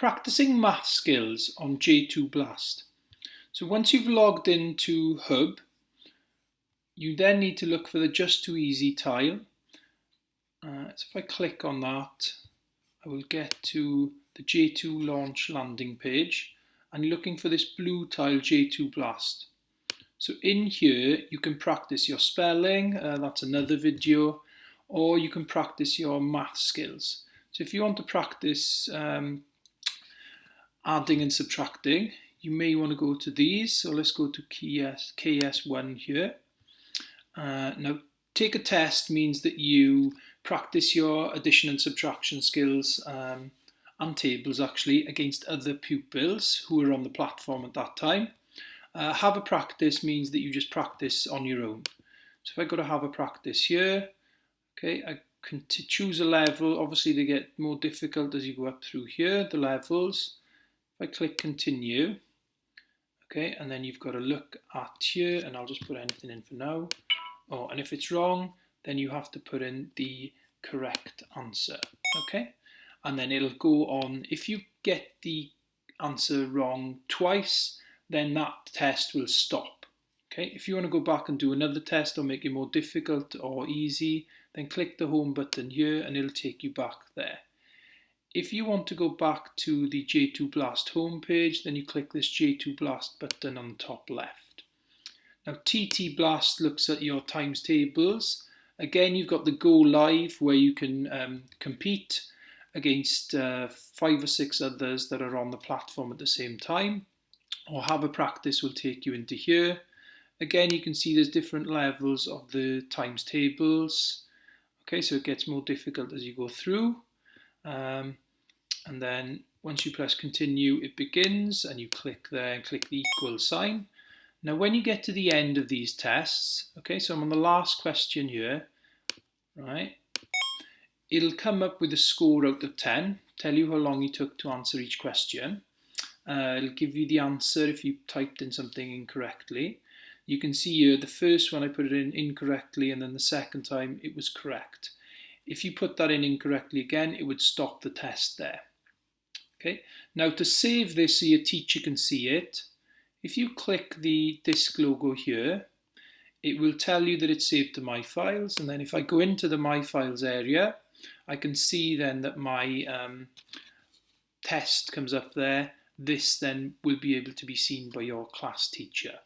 Practicing math skills on J2 Blast. So once you've logged into Hub, you then need to look for the Just Too Easy tile. So if I click on that, I will get to the J2 launch landing page and looking for this blue tile J2 Blast. So in here you can practice your spelling, that's another video, or you can practice your math skills. So if you want to practice adding and subtracting, you may want to go to these. So let's go to KS1 here. Now, take a test means that you practice your addition and subtraction skills and tables actually against other pupils who are on the platform at that time. Have a practice means that you just practice on your own. So if I go to have a practice here, okay, I can choose a level. Obviously they get more difficult as you go up through here, the levels. If I click continue, okay, and then you've got to look at here, and I'll just put anything in for now. Oh, and if it's wrong, then you have to put in the correct answer, okay? And then it'll go on. If you get the answer wrong twice, then that test will stop, okay? If you want to go back and do another test or make it more difficult or easy, then click the home button here and it'll take you back there. If you want to go back to the J2 Blast homepage, then you click this J2 Blast button on the top left. Now TT Blast looks at your times tables. Again, you've got the Go Live where you can compete against 5 or 6 others that are on the platform at the same time. Or Have a Practice will take you into here. Again, you can see there's different levels of the times tables. Okay, so it gets more difficult as you go through. And then once you press continue, it begins and you click there and click the equal sign. Now when you get to the end of these tests, okay, so I'm on the last question here, right, it'll come up with a score out of 10, tell you how long you took to answer each question. It'll give you the answer if you typed in something incorrectly. You can see here the first one I put it in incorrectly, and then the second time it was correct. If you put that in incorrectly again, it would stop the test there. Okay, now to save this so your teacher can see it, if you click the disk logo here, it will tell you that it's saved to My Files, and then if I go into the My Files area, I can see then that my test comes up there. This then will be able to be seen by your class teacher.